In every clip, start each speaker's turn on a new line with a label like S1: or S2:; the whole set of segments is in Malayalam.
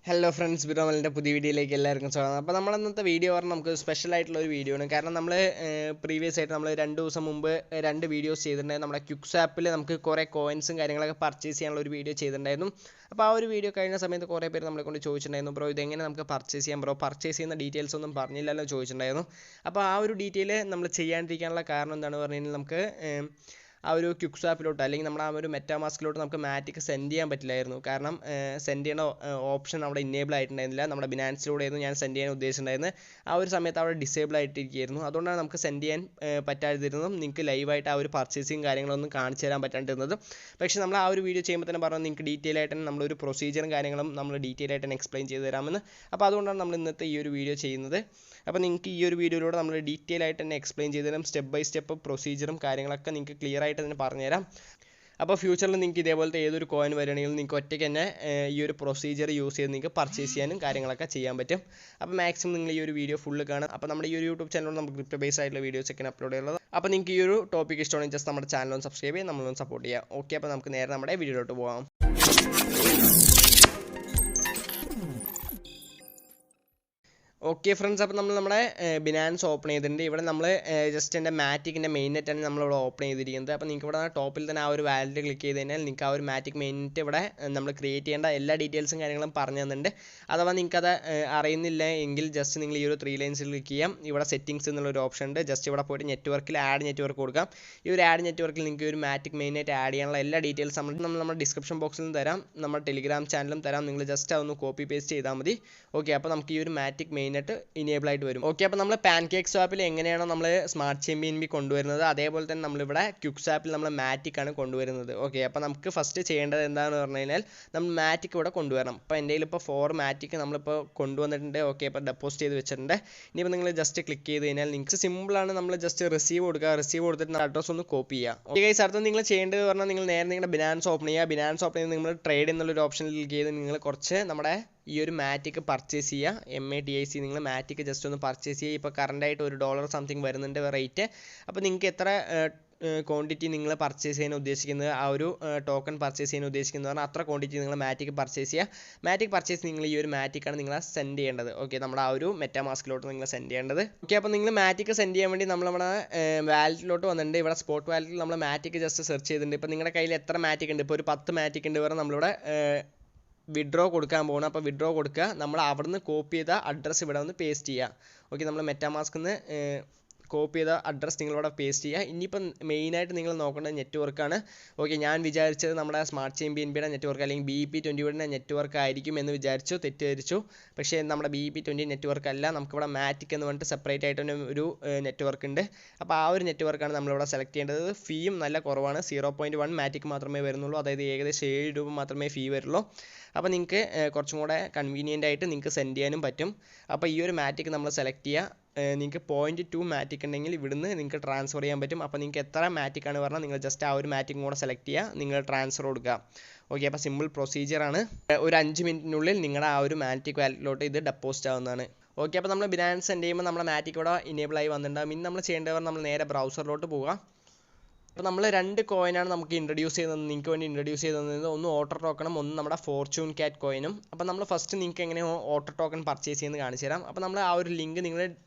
S1: ഹലോ ഫ്രണ്ട്സ്, ബിറോമലിൻ്റെ പുതിയ വീഡിയോയിലേക്ക് എല്ലാവർക്കും സ്വാഗതം. അപ്പോൾ നമ്മൾ ഇന്നത്തെ വീഡിയോ പറഞ്ഞാൽ നമുക്ക് സ്പെഷ്യൽ ആയിട്ടുള്ള ഒരു വീഡിയോ ആണ്. കാരണം നമ്മൾ പ്രീവിയസ് ആയിട്ട് നമ്മൾ 2 ദിവസം മുമ്പ് 2 വീഡിയോസ് ചെയ്തിട്ടുണ്ടായിരുന്നു. നമ്മുടെ ക്യുക്സ് ആപ്പിൽ നമുക്ക് കുറേ കോയിൻസും കാര്യങ്ങളൊക്കെ പർച്ചേസ് ചെയ്യാനുള്ള ഒരു വീഡിയോ ചെയ്തിട്ടുണ്ടായിരുന്നു. അപ്പോൾ ആ ഒരു വീഡിയോ കഴിഞ്ഞ സമയത്ത് കുറേ പേര് നമ്മളെ കൊണ്ട് ചോദിച്ചിട്ടുണ്ടായിരുന്നു, ബ്രോ ഇതെങ്ങനെ നമുക്ക് പർച്ചേസ് ചെയ്യാം, ബ്രോ പർച്ചേസ് ചെയ്യുന്ന ഡീറ്റെയിൽസ് ഒന്നും പറഞ്ഞില്ലല്ലോ ചോദിച്ചിട്ടുണ്ടായിരുന്നു. അപ്പോൾ ആ ഒരു ഡീറ്റെയിൽ നമ്മൾ ചെയ്യാണ്ടിരിക്കാനുള്ള കാരണം എന്താണെന്ന് പറഞ്ഞു കഴിഞ്ഞാൽ നമുക്ക് ആ ഒരു ക്യുക്സ് ആപ്പിലോട്ട് അല്ലെങ്കിൽ നമ്മുടെ ആ ഒരു മെറ്റാമാസ്കിലോട്ട് നമുക്ക് മാറ്റിക്ക് സെൻഡ് ചെയ്യാൻ പറ്റില്ലായിരുന്നു. കാരണം സെൻഡ് ചെയ്യുന്ന ഓപ്ഷൻ അവിടെ ഇനേബിൾ ആയിട്ടുണ്ടായിരുന്നില്ല. നമ്മുടെ ബിനാൻസിലൂടെയായിരുന്നു ഞാൻ സെൻഡ് ചെയ്യാൻ ഉദ്ദേശിച്ചിട്ടുണ്ടായിരുന്നത്. ആ ഒരു സമയത്ത് അവിടെ ഡിസേബിൾ ആയിട്ടിരിക്കുകയായിരുന്നു. അതുകൊണ്ടാണ് നമുക്ക് സെൻഡ് ചെയ്യാൻ പറ്റാതിരുന്നതും നിങ്ങൾക്ക് ലൈവായിട്ട് ആ ഒരു പർച്ചേസിങ് കാര്യങ്ങളൊന്നും കാണിച്ചു തരാൻ പറ്റാണ്ടിരുന്നത്. പക്ഷേ നമ്മൾ ആ ഒരു വീഡിയോ ചെയ്യുമ്പോൾ തന്നെ പറഞ്ഞു നിങ്ങൾക്ക് ഡീറ്റെയിൽ ആയിട്ട് തന്നെ നമ്മളൊരു പ്രൊസീജിയറും കാര്യങ്ങളും നമ്മൾ ഡീറ്റെയിൽ ആയിട്ട് തന്നെ എക്സ്പ്ലെയിൻ ചെയ്ത് തരാമെന്ന്. അപ്പോൾ അതുകൊണ്ടാണ് നമ്മൾ ഇന്നത്തെ ഈ ഒരു വീഡിയോ ചെയ്യുന്നത്. അപ്പോൾ നിങ്ങൾക്ക് ഈ ഒരു വീഡിയോയിലൂടെ നമ്മൾ ഡീറ്റെയിൽ ആയിട്ട് തന്നെ എക്സ്പ്ലെയിൻ ചെയ്ത് തരാം. സ്റ്റെപ്പ് ബൈ സ്റ്റെപ്പ് പ്രൊസീജിയറും കാര്യങ്ങളൊക്കെ നിങ്ങൾക്ക് ക്ലിയർ ആയിട്ട് തന്നെ പറഞ്ഞുതരാം. അപ്പോൾ ഫ്യൂച്ചറിൽ നിങ്ങൾക്ക് ഇതേപോലത്തെ ഏതൊരു കോയിൻ വരികയാണെങ്കിലും നിങ്ങൾക്ക് ഒറ്റയ്ക്ക് തന്നെ ഈ ഒരു പ്രൊസീജിയർ യൂസ് ചെയ്ത് നിങ്ങൾക്ക് പർച്ചേസ് ചെയ്യാനും കാര്യങ്ങളൊക്കെ ചെയ്യാൻ പറ്റും. അപ്പോൾ മാക്സിമം നിങ്ങൾ ഈ ഒരു വീഡിയോ ഫുള്ള് കാണാം. അപ്പോൾ നമ്മുടെ ഈ ഒരു യൂട്യൂബ് ചാനലിൽ നമുക്ക് ക്രിപ്റ്റോ ബേസ് ആയിട്ടുള്ള വീഡിയോസ് ഒക്കെ അപ്ലോഡ് ചെയ്യുന്നത്. അപ്പോൾ നിങ്ങൾക്ക് ഈ ഒരു ടോപ്പിക് ഇഷ്ടമാണെങ്കിൽ ജസ്റ്റ് നമ്മുടെ ചാനൽ ഒന്ന് സബ്സ്ക്രൈബ് ചെയ്ത് നമ്മളൊന്ന് സപ്പോർട്ട് ചെയ്യാം. ഓക്കെ, അപ്പോൾ നമുക്ക് നേരെ നമ്മുടെ വീഡിയോയിലോട്ട് പോകാം. ഓക്കെ ഫ്രണ്ട്സ്, അപ്പോൾ നമ്മൾ നമ്മുടെ ബിനാൻസ് ഓപ്പൺ ചെയ്തിട്ടുണ്ട്. ഇവിടെ നമ്മൾ ജസ്റ്റ് എൻ്റെ മാറ്റിക്കിൻ്റെ മെയിൻ നെറ്റാണ് നമ്മളിവിടെ ഓപ്പൺ ചെയ്തിരിക്കുന്നത്. അപ്പോൾ നിങ്ങൾക്ക് ഇവിടെ ടോപ്പിൽ തന്നെ ആ ഒരു വാലറ്റ് ക്ലിക്ക് ചെയ്ത് കഴിഞ്ഞാൽ നിങ്ങൾക്ക് ആ ഒരു മാറ്റിക് മെയിൻ നെറ്റ് ഇവിടെ നമ്മൾ ക്രിയേറ്റ് ചെയ്യേണ്ട എല്ലാ ഡീറ്റെയിൽസും കാര്യങ്ങളും പറഞ്ഞു തന്നിട്ടുണ്ട്. അഥവാ നിങ്ങൾക്കത് അറിയുന്നില്ല എങ്കിൽ ജസ്റ്റ് നിങ്ങൾ ഈ ഒരു 3 ലൈൻസിൽ ക്ലിക്ക് ചെയ്യാം. ഇവിടെ സെറ്റിംഗ്സ് എന്നുള്ളൊരു ഓപ്ഷൻ ഉണ്ട്. ജസ്റ്റ് ഇവിടെ പോയിട്ട് നെറ്റ്വർക്കിൽ ആഡ് നെറ്റ്വർക്ക് കൊടുക്കാം. ഈ ഒരു ആഡ് നെറ്റ്വർക്കിൽ നിങ്ങൾക്ക് ഒരു മാറ്റിക് മെയിൻ നെറ്റ് ആഡ് ചെയ്യാനുള്ള എല്ലാ ഡീറ്റെയിൽസ് നമ്മൾ നമ്മുടെ ഡിസ്ക്രിപ്ഷൻ ബോക്സിൽ തരാം, നമ്മുടെ ടെലിഗ്രാം ചാനലും തരാം. നിങ്ങൾ ജസ്റ്റ് അതൊന്ന് കോപ്പി പേസ്റ്റ് ചെയ്താൽ മതി. ഓക്കെ, അപ്പോൾ നമുക്ക് ഈ ഒരു മാറ്റിക് മെയിൻ നെറ്റ് ഇനേബിൾ ആയിട്ട് വരും. ഓക്കെ, അപ്പോൾ നമ്മൾ പാൻകേക്ക് സ്വാപ്പിൽ എങ്ങനെയാണോ നമ്മൾ സ്മാർട്ട് ചെയിൻ BNB കൊണ്ടുവരുന്നത് അതേപോലെ തന്നെ നമ്മളിവിടെ ക്യുക്സ് ആപ്പിൽ നമ്മൾ മാറ്റിക് ആണ് കൊണ്ടുവരുന്നത്. ഓക്കെ, അപ്പോൾ നമുക്ക് ഫസ്റ്റ് ചെയ്യേണ്ടത് എന്താണെന്ന് പറഞ്ഞു കഴിഞ്ഞാൽ നമ്മൾ മാറ്റിക് ഇവിടെ കൊണ്ടുവരണം. അപ്പോൾ എൻ്റെ കയ്യിൽ ഇപ്പോൾ 4 മാറ്റിക് നമ്മളിപ്പോൾ കൊണ്ടുവന്നിട്ടുണ്ട്. ഓക്കെ, അപ്പോൾ ഡെപ്പോസിറ്റ് ചെയ്ത് വെച്ചിട്ടുണ്ട്. ഇനിയിപ്പോൾ നിങ്ങൾ ജസ്റ്റ് ക്ലിക്ക് ചെയ്ത് കഴിഞ്ഞാൽ നിങ്ങൾക്ക് സിമ്പിളാണ്. നമ്മൾ ജസ്റ്റ് റിസീവ് കൊടുക്കുക. റിസീവ് കൊടുത്തിട്ട് അഡ്രസ്സ് ഒന്ന് കോപ്പി ചെയ്യുക. ഓക്കെ ഗൈസ്, അടുത്ത നിങ്ങൾ ചെയ്യേണ്ടത് പറഞ്ഞാൽ നിങ്ങൾ നേരെ നിങ്ങളുടെ ബിനാൻസ് ഓപ്പൺ ചെയ്യുക. ബിനാൻസ് ഓപ്പൺ ചെയ്ത് നിങ്ങൾ ട്രേഡ് എന്നുള്ളൊരു ഓപ്ഷനിൽ ക്ലിക്ക് ചെയ്ത് നിങ്ങൾ കുറച്ച് നമ്മുടെ ഈ ഒരു മാറ്റിക് പർച്ചേസ് ചെയ്യുക. MATIC നിങ്ങൾ മാറ്റിക് ജസ്റ്റ് ഒന്ന് പർച്ചേസ് ചെയ്യുക. ഇപ്പോൾ കറണ്ടായിട്ട് $1 സംതിങ് വരുന്നുണ്ട് റേറ്റ്. അപ്പോൾ നിങ്ങൾക്ക് എത്ര ക്വാണ്ടിറ്റി നിങ്ങൾ പർച്ചേസ് ചെയ്യാൻ ഉദ്ദേശിക്കുന്നത്, ആ ഒരു ടോക്കൺ പർച്ചേസ് ചെയ്യാൻ ഉദ്ദേശിക്കുന്നത് പറഞ്ഞാൽ അത്ര ക്വാണ്ടിറ്റി നിങ്ങൾ മാറ്റിക് പർച്ചേസ് ചെയ്യുക. മാറ്റിക് പർച്ചേസ് നിങ്ങൾ ഈ ഒരു മാറ്റിക്കാണ് നിങ്ങൾ സെൻഡ് ചെയ്യേണ്ടത്. ഓക്കെ, നമ്മുടെ ആ ഒരു മെറ്റാമാസ്കിലോട്ട് നിങ്ങൾ സെൻഡ് ചെയ്യേണ്ടത്. ഓക്കെ, അപ്പോൾ നിങ്ങൾ മാറ്റിക് സെൻഡ് ചെയ്യാൻ വേണ്ടി നമ്മുടെ വാലറ്റിലോട്ട് വന്നിട്ടുണ്ട്. ഇവിടെ സ്പോട്ട് വാലറ്റിൽ നമ്മൾ മാറ്റിക് ജസ്റ്റ് സെർച്ച് ചെയ്തിട്ടുണ്ട്. ഇപ്പോൾ നിങ്ങളുടെ കയ്യിൽ എത്ര മാറ്റിക് ഉണ്ട്, ഇപ്പോൾ ഒരു 10 മാറ്റിക് ഉണ്ട് പറഞ്ഞാൽ നമ്മളിവിടെ വിഡ്രോ കൊടുക്കാൻ പോകണം. അപ്പോൾ വിഡ്രോ കൊടുക്കുക. നമ്മൾ അവിടുന്ന് കോപ്പി ചെയ്ത അഡ്രസ്സ് ഇവിടെ വന്ന് പേസ്റ്റ് ചെയ്യുക. ഓക്കെ, നമ്മൾ മെറ്റാമാസ്കിൽ നിന്ന് കോപ്പി ചെയ്ത അഡ്രസ്സ് നിങ്ങളിവിടെ പേസ്റ്റ് ചെയ്യുക. ഇനിയിപ്പം മെയിനായിട്ട് നിങ്ങൾ നോക്കേണ്ടത് നെറ്റ്വർക്കാണ്. ഓക്കെ, ഞാൻ വിചാരിച്ചത് നമ്മുടെ സ്മാർട്ട് ചെയിൻ BNBയുടെ നെറ്റ്വർക്ക് അല്ലെങ്കിൽ BEP20യുടെ നെറ്റ്വർക്ക് ആയിരിക്കും എന്ന് വിചാരിച്ചു, തെറ്റിദ്ധരിച്ചു. പക്ഷേ നമ്മുടെ BEP20 നെറ്റ്വർക്ക് അല്ല. നമുക്കിവിടെ മാറ്റിക് എന്ന് പറഞ്ഞിട്ട് സെപ്പറേറ്റ് ആയിട്ട് ഒരു നെറ്റ്വർക്ക് ഉണ്ട്. അപ്പോൾ ആ ഒരു നെറ്റ്വർക്കാണ് നമ്മളിവിടെ സെലക്ട് ചെയ്യേണ്ടത്. ഫീയും നല്ല കുറവാണ്. 0.1 മാറ്റിക് മാത്രമേ വരുന്നുള്ളൂ. അതായത് ഏകദേശം $7 മാത്രമേ ഫീ വരുള്ളൂ. അപ്പോൾ നിങ്ങൾക്ക് കുറച്ചും കൂടെ കൺവീനിയൻ്റ് ആയിട്ട് നിങ്ങൾക്ക് സെൻഡ് ചെയ്യാനും പറ്റും. അപ്പോൾ ഈ ഒരു മാറ്റിക് നമ്മൾ സെലക്ട് ചെയ്യുക. നിങ്ങൾക്ക് 0.2 മാറ്റിക് ഉണ്ടെങ്കിൽ ഇവിടുന്ന് നിങ്ങൾക്ക് ട്രാൻസ്ഫർ ചെയ്യാൻ പറ്റും. അപ്പോൾ നിങ്ങൾക്ക് എത്ര മാറ്റിക്കാണ് പറഞ്ഞാൽ നിങ്ങൾ ജസ്റ്റ് ആ ഒരു മാറ്റിക് കൂടെ സെലക്ട് ചെയ്യുക, നിങ്ങൾ ട്രാൻസ്ഫർ കൊടുക്കുക. ഓക്കെ, അപ്പോൾ സിമ്പിൾ പ്രൊസീജിയറാണ്. ഒരു 5 മിനിറ്റിനുള്ളിൽ നിങ്ങളുടെ ആ ഒരു മാറ്റിക് വാലറ്റിലോട്ട് ഇത് ഡെപ്പോസിറ്റ് ആവുന്നതാണ്. ഓക്കെ, അപ്പോൾ നമ്മൾ ബിനാൻസ് സെൻഡ് ചെയ്യുമ്പോൾ നമ്മുടെ മാറ്റിക് ഇവിടെ ഇനേബിൾ ആയി വന്നിട്ടുണ്ടാകും. ഇനി നമ്മൾ ചെയ്യേണ്ടത് നമ്മൾ നേരെ ബ്രൗസറിലോട്ട് പോവുക. അപ്പോൾ നമ്മൾ 2 കോയിനാണ് നമുക്ക് ഇൻട്രൊഡ്യൂസ് ചെയ്തത്, നിങ്ങൾക്ക് വേണ്ടി ഇൻട്രൊഡ്യൂസ് ചെയ്ത് തന്നത്. ഒന്ന് ഓട്ടർ ടോക്കണും ഒന്ന് നമ്മുടെ ഫോർച്യൂൺ ക്യാറ്റ് കോയിനും. അപ്പോൾ നമ്മൾ ഫസ്റ്റ് നിങ്ങൾക്ക് എങ്ങനെ ഓട്ടർ ടോക്കൺ പർച്ചേസ് ചെയ്യുന്നത് കാണിച്ചു തരാം. അപ്പോൾ നമ്മൾ ആ ഒരു ലിങ്ക് നിങ്ങൾ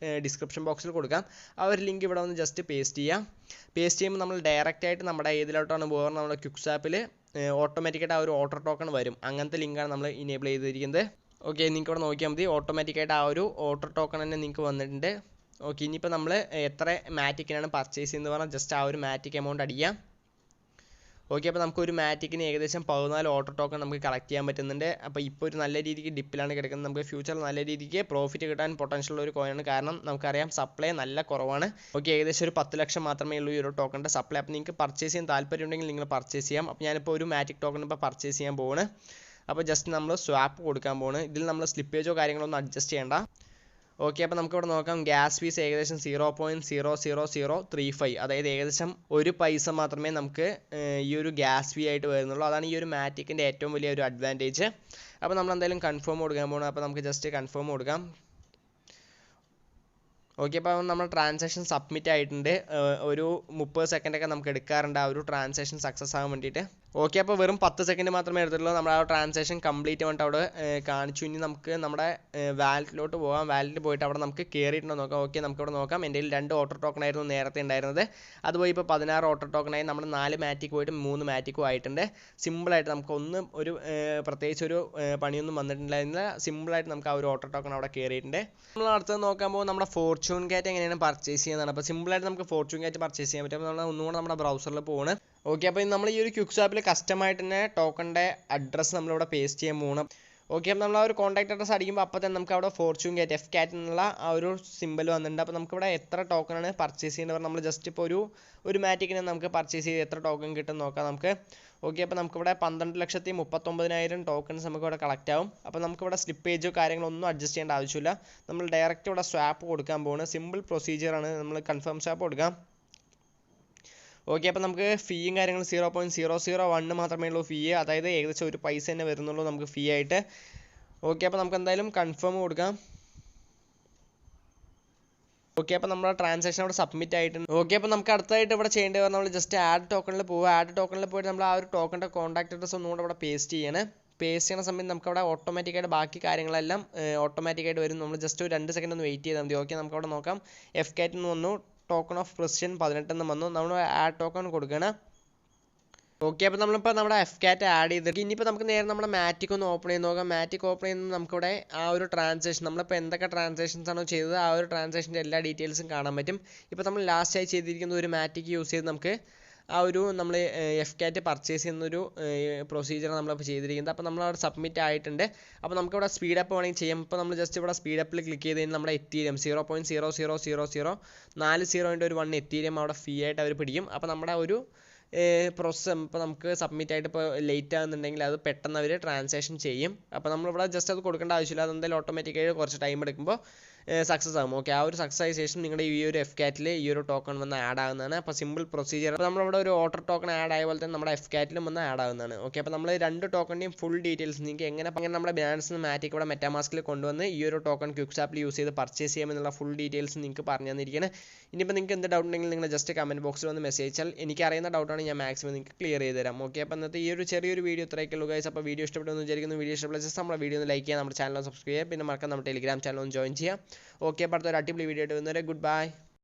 S1: ഡിസ്ക്രിപ്ഷൻ ബോക്സിൽ കൊടുക്കാം. ആ ഒരു ലിങ്ക് ഇവിടെ ഒന്ന് ജസ്റ്റ് പേസ്റ്റ് ചെയ്യാം. പേസ്റ്റ് ചെയ്യുമ്പോൾ നമ്മൾ ഡയറക്റ്റ് ആയിട്ട് നമ്മുടെ ഏതിലോട്ടാണ് പോകുന്നത്, നമ്മുടെ ക്യുക്സ് ആപ്പിൽ ഓട്ടോമാറ്റിക്കായിട്ട് ആ ഒരു ഓട്ടർ ടോക്കൺ വരും. അങ്ങനത്തെ ലിങ്കാണ് നമ്മൾ ഇനേബിൾ ചെയ്തിരിക്കുന്നത്. ഓക്കെ, നിങ്ങൾക്ക് ഇവിടെ നോക്കിയാൽ മതി. ഓട്ടോമാറ്റിക്കായിട്ട് ആ ഒരു ഓട്ടർ ടോക്കൺ തന്നെ നിങ്ങൾക്ക് വന്നിട്ടുണ്ട്. ഓക്കെ, ഇനിയിപ്പോൾ നമ്മൾ എത്ര മാറ്റിക്കിനാണ് പർച്ചേസ് ചെയ്യുന്നത് പറഞ്ഞാൽ ജസ്റ്റ് ആ ഒരു മാറ്റിക് എമൗണ്ട് അടിക്കാം. ഓക്കെ, അപ്പോൾ നമുക്ക് ഒരു മാറ്റിക്കിന് ഏകദേശം 14 ഓട്ടർ ടോക്കൺ നമുക്ക് കളക്ട് ചെയ്യാൻ പറ്റുന്നുണ്ട്. അപ്പോൾ ഇപ്പോൾ ഒരു നല്ല രീതിക്ക് ഡിപ്പിലാണ് കിടക്കുന്നത്. നമുക്ക് ഫ്യൂച്ചറിൽ നല്ല രീതിക്ക് പ്രോഫിറ്റ് കിട്ടാൻ പൊട്ടൻഷ്യൽ ഉള്ള ഒരു കോയിനാണ്. കാരണം നമുക്കറിയാം സപ്ലൈ നല്ല കുറവാണ്. ഓക്കെ, ഏകദേശം ഒരു 10 ലക്ഷം മാത്രമേ ഉള്ളൂ ഈ ഒരു ടോക്കണിൻ്റെ സപ്ലൈ. അപ്പോൾ നിങ്ങൾക്ക് പർച്ചേസ് ചെയ്യാൻ താല്പര്യം ഉണ്ടെങ്കിൽ നിങ്ങൾ പർച്ചേസ് ചെയ്യാം. അപ്പോൾ ഞാനിപ്പോൾ ഒരു മാറ്റിക് ടോക്കൺ ഇപ്പോൾ പർച്ചേസ് ചെയ്യാൻ പോവാണ്. അപ്പോൾ ജസ്റ്റ് നമ്മൾ സ്വാപ്പ് കൊടുക്കാൻ പോവാണ്. ഇതിൽ നമ്മൾ സ്ലിപ്പേജോ കാര്യങ്ങളൊന്നും അഡ്ജസ്റ്റ് ചെയ്യേണ്ട. ഓക്കെ, അപ്പോൾ നമുക്കിവിടെ നോക്കാം. ഗ്യാസ് ഫീസ് ഏകദേശം 0.00035, അതായത് ഏകദേശം 1 പൈസ മാത്രമേ നമുക്ക് ഈ ഒരു ഗ്യാസ് ഫീ ആയിട്ട് വരുന്നുള്ളൂ. അതാണ് ഈ ഒരു മാറ്റിക്കിൻ്റെ ഏറ്റവും വലിയ ഒരു അഡ്വാൻറ്റേജ്. അപ്പോൾ നമ്മൾ എന്തായാലും കൺഫേം കൊടുക്കാൻ പോകണം. അപ്പോൾ നമുക്ക് ജസ്റ്റ് കൺഫേം കൊടുക്കാം. ഓക്കെ, അപ്പോൾ നമ്മുടെ ട്രാൻസാക്ഷൻ സബ്മിറ്റ് ആയിട്ടുണ്ട്. ഒരു 30 സെക്കൻഡൊക്കെ നമുക്ക് എടുക്കാറുണ്ട് ആ ഒരു ട്രാൻസാക്ഷൻ സക്സസ് ആകാൻ വേണ്ടിയിട്ട്. ഓക്കെ, അപ്പോൾ വെറും 10 സെക്കൻഡ് മാത്രമേ എടുത്തുള്ളൂ. നമ്മുടെ ആ ട്രാൻസാക്ഷൻ കംപ്ലീറ്റ് ആയിട്ട് അവിടെ കാണിച്ചു. ഇനി നമുക്ക് നമ്മുടെ വാലറ്റിലോട്ട് പോകാം. വാലറ്റിൽ പോയിട്ട് അവിടെ നമുക്ക് കയറിയിട്ടുണ്ടോ നോക്കാം. ഓക്കെ, നമുക്കിവിടെ നോക്കാം. എൻ്റെ കയ്യിൽ 2 ഓട്ടോ ടോക്കൺ ആയിരുന്നു നേരത്തെ ഉണ്ടായിരുന്നത്. അതുപോയി ഇപ്പോൾ 16 ഓട്ടോ ടോക്കണായി. നമ്മുടെ 4 മാറ്റിക് പോയിട്ട് 3 മാറ്റിക്കും ആയിട്ടുണ്ട്. സിമ്പിളായിട്ട് നമുക്കൊന്നും ഒരു പ്രത്യേകിച്ച് ഒരു പണിയൊന്നും വന്നിട്ടില്ല. സിമ്പിളായിട്ട് നമുക്ക് ആ ഒരു ഓട്ടോ ടോക്കൺ അവിടെ കയറിയിട്ടുണ്ട്. നമ്മൾ അടുത്തത് നോക്കാൻ പോകുമ്പോൾ നമ്മുടെ ഫോർച്യൂൺ കാറ്റ് എങ്ങനെയാണ് പർച്ചേസ് ചെയ്യുന്നതാണ്. അപ്പോൾ സിമ്പിളായിട്ട് നമുക്ക് ഫോർച്യൂൺ കാറ്റ് പർച്ചേസ് ചെയ്യാൻ പറ്റും. നമ്മൾ ഒന്നുകൂടെ നമ്മുടെ ബ്രൗസറിൽ പോകണം. ഓക്കെ, അപ്പോൾ നമ്മൾ ഈ ഒരു ക്വിക്ക് സ്വാപ്പിൽ കസ്റ്റമായിട്ട് തന്നെ ടോക്കണിൻ്റെ അഡ്രസ്സ് നമ്മളിവിടെ പേസ്റ്റ് ചെയ്യാൻ പോകണം. ഓക്കെ, അപ്പോൾ നമ്മൾ ആ ഒരു കോൺടാക്ട് അഡ്രസ്സ് അടിക്കുമ്പോൾ അപ്പോൾ തന്നെ നമുക്ക് അവിടെ ഫോർച്യൂൺ കാറ്റ് എഫ് കാറ്റ് എന്നുള്ള ആ ഒരു സിമ്പിൾ വന്നിട്ടുണ്ട്. അപ്പോൾ നമുക്കിവിടെ എത്ര ടോക്കണാണ് പർച്ചേസ് ചെയ്യുന്നത് നമ്മൾ ജസ്റ്റ് ഇപ്പോൾ ഒരു മാറ്റിക്കിനെ നമുക്ക് പർച്ചേസ് ചെയ്ത് എത്ര ടോക്കൺ കിട്ടും നോക്കാം നമുക്ക്. ഓക്കെ, അപ്പോൾ നമുക്കിവിടെ 12,39,000 ടോക്കൺസ് നമുക്കിവിടെ കളക്ട് ആവും. അപ്പോൾ നമുക്കിവിടെ സ്ലിപ്പേജോ കാര്യങ്ങളൊന്നും അഡ്ജസ്റ്റ് ചെയ്യേണ്ട ആവശ്യമില്ല. നമ്മൾ ഡയറക്റ്റ് ഇവിടെ സ്വാപ്പ് കൊടുക്കാൻ പോകുന്നത് സിമ്പിൾ പ്രൊസീജിയറാണ്. നമ്മൾ കൺഫേം സ്വാപ്പ് കൊടുക്കാം. ഓക്കെ, അപ്പോൾ നമുക്ക് ഫീയും കാര്യങ്ങളും 0.001 മാത്രമേ ഉള്ളൂ ഫീ. അതായത് ഏകദേശം ഒരു പൈസ തന്നെ വരുന്നുള്ളൂ നമുക്ക് ഫീ ആയിട്ട്. ഓക്കെ, അപ്പോൾ നമുക്ക് എന്തായാലും കൺഫേം കൊടുക്കാം. ഓക്കെ, അപ്പോൾ നമ്മുടെ ട്രാൻസാക്ഷൻ അവിടെ സബ്മിറ്റ് ആയിട്ടുണ്ട്. ഓക്കെ, അപ്പോൾ നമുക്ക് അടുത്തായിട്ട് ഇവിടെ ചെയ്യേണ്ടത് നമ്മൾ ജസ്റ്റ് ആഡ് ടോക്കണിൽ പോവുക. ആഡ് ടോക്കണിൽ പോയിട്ട് നമ്മൾ ആ ഒരു ടോക്കണിൻ്റെ കോൺടാക്ട് അഡ്രസ്സ് ഒന്നുകൂടെ ഇവിടെ പേസ്റ്റ് ചെയ്യണം. പേസ്റ്റ് ചെയ്യുന്ന സമയത്ത് നമുക്ക് അവിടെ ഓട്ടോമാറ്റിക്കായിട്ട് ബാക്കി കാര്യങ്ങളെല്ലാം ഓട്ടോമാറ്റിക്കായിട്ട് വരും. നമ്മൾ ജസ്റ്റ് ഒരു 2 സെക്കൻഡ് ഒന്ന് വെയിറ്റ് ചെയ്താൽ മതി. ഓക്കെ, നമുക്ക് അവിടെ നോക്കാം. എഫ് കാറ്റ് എന്ന് വന്നു. ടോക്കൺ ഓഫ് പ്രസിഷൻ 18 എന്ന് വന്നു. നമ്മൾ ആഡ് ടോക്കൺ കൊടുക്കണം. ഓക്കെ, അപ്പോൾ നമ്മളിപ്പോൾ നമ്മുടെ എഫ് കാറ്റ് ആഡ് ചെയ്തിട്ട് ഇനിയിപ്പോൾ നമുക്ക് നേരെ നമ്മുടെ മാറ്റിക് ഒന്ന് ഓപ്പൺ ചെയ്ത് നോക്കാം. മാറ്റിക് ഓപ്പൺ ചെയ്യുന്നത് നമുക്കിവിടെ ആ ഒരു ട്രാൻസാക്ഷൻ നമ്മളിപ്പോൾ എന്തൊക്കെ ട്രാൻസാക്ഷൻസ് ആണോ ചെയ്തത് ആ ഒരു ട്രാൻസാക്ഷൻ്റെ എല്ലാ ഡീറ്റെയിൽസും കാണാൻ പറ്റും. ഇപ്പോൾ നമ്മൾ ലാസ്റ്റായി ചെയ്തിരിക്കുന്ന ഒരു മാറ്റിക് യൂസ് ചെയ്ത് നമുക്ക് ആ ഒരു നമ്മൾ എഫ് കാറ്റ് പർച്ചേസ് ചെയ്യുന്നൊരു പ്രൊസീജിയർ നമ്മളിപ്പോൾ ചെയ്തിരിക്കുന്നത്. അപ്പോൾ നമ്മളവിടെ സബ്മിറ്റ് ആയിട്ടുണ്ട്. അപ്പോൾ നമുക്കിവിടെ സ്പീഡപ്പ് വേണമെങ്കിൽ ചെയ്യാം. ഇപ്പോൾ നമ്മൾ ജസ്റ്റ് ഇവിടെ സ്പീഡപ്പിൽ ക്ലിക്ക് ചെയ്ത് കഴിഞ്ഞാൽ നമ്മുടെ എത്തീരിയം 0.00004 ഒരു 1 എത്തീരിയം അവിടെ ഫീ ആയിട്ട് അവർ പിടിക്കും. അപ്പോൾ നമ്മുടെ ഒരു പ്രോസസ്സ് ഇപ്പോൾ നമുക്ക് സബ്മിറ്റ് ആയിട്ട് ഇപ്പോൾ ലേറ്റ് ആകുന്നുണ്ടെങ്കിൽ അത് പെട്ടെന്ന് അവർ ട്രാൻസാക്ഷൻ ചെയ്യും. അപ്പോൾ നമ്മളിവിടെ ജസ്റ്റ് അത് കൊടുക്കേണ്ട ആവശ്യമില്ല. അതെന്തായാലും ഓട്ടോമാറ്റിക്കായിട്ട് കുറച്ച് ടൈം എടുക്കുമ്പോൾ സക്സസ് ആകും. ഓക്കെ, ആ ഒരു സക്സസ് ആയ ശേഷം നിങ്ങളുടെ ഈ ഒരു എഫ് കാറ്റിൽ ഈ ഒരു ടോക്കൺ വന്ന് ആഡ് ആകുന്നതാണ്. അപ്പോൾ സിമ്പിൾ പ്രൊസീജിയർ. അപ്പോൾ നമ്മളിവിടെ ഒരു ഓട്ടോ ടോക്കൺ ആഡ് ആയ പോലെ തന്നെ നമ്മുടെ എഫ് കാറ്റിലും വന്ന് ആഡ് ആകുന്നതാണ്. ഓക്കെ, അപ്പോൾ നമ്മൾ 2 ടോക്കണിൻ്റെയും ഫുൾ ഡീറ്റെയിൽസ് നിങ്ങൾക്ക് എങ്ങനെ നമ്മുടെ ബിനാൻസ് മാറ്റിക് ഇവിടെ മെറ്റാമാസ്കിൽ കൊണ്ടുവന്ന് ഈ ഒരു ടോക്കൺ ക്വിക്ക് സ്വാപ്പിൽ യൂസ് ചെയ്ത് പർച്ചേസ് ചെയ്യാമെന്നുള്ള ഫുൾ ഡീറ്റെയിൽസ് നിങ്ങൾക്ക് പറഞ്ഞു തന്നിരിക്കുകയാണ്. ഇനിയിപ്പോൾ നിങ്ങൾക്ക് എന്ത് ഡൗട്ട് ഉണ്ടെങ്കിൽ നിങ്ങൾ ജസ്റ്റ് കമൻറ്റ് ബോക്സിൽ വന്ന് മെസ്സേജ് അയച്ചാൽ എനിക്ക് അറിയുന്ന ഡൗട്ടാണ് ഞാൻ മാക്സിമം നിങ്ങൾക്ക് ക്ലിയർ ചെയ്ത് തരാം. ഓക്കെ, അപ്പോൾ ഇന്നത്തെ ഈ ഒരു ചെറിയൊരു വീഡിയോ ഇത്രയൊക്കെയുള്ളൂ ഗൈസ്. അപ്പോൾ വീഡിയോ ഇഷ്ടപ്പെട്ടെന്ന് വിചാരിക്കുന്നു. വീഡിയോ ഇഷ്ടപ്പെട്ട ജസ്റ്റ് നമ്മുടെ വീഡിയോ ഒന്ന് ലൈക്ക് ചെയ്യുക, നമ്മുടെ ചാനൽ സബ്സ്ക്രൈബ് ചെയ്യുക, പിന്നെ മറക്കാൻ നമ്മുടെ ടെലിഗ്രാം ചാനൽ ഒന്ന് ജോയിൻ ചെയ്യുക. ഓക്കെ, അപ്പോൾ അടുത്തൊരു അടിപൊളി വീഡിയോ ആയിട്ട് വരുന്നവരെ ഗുഡ് ബൈ.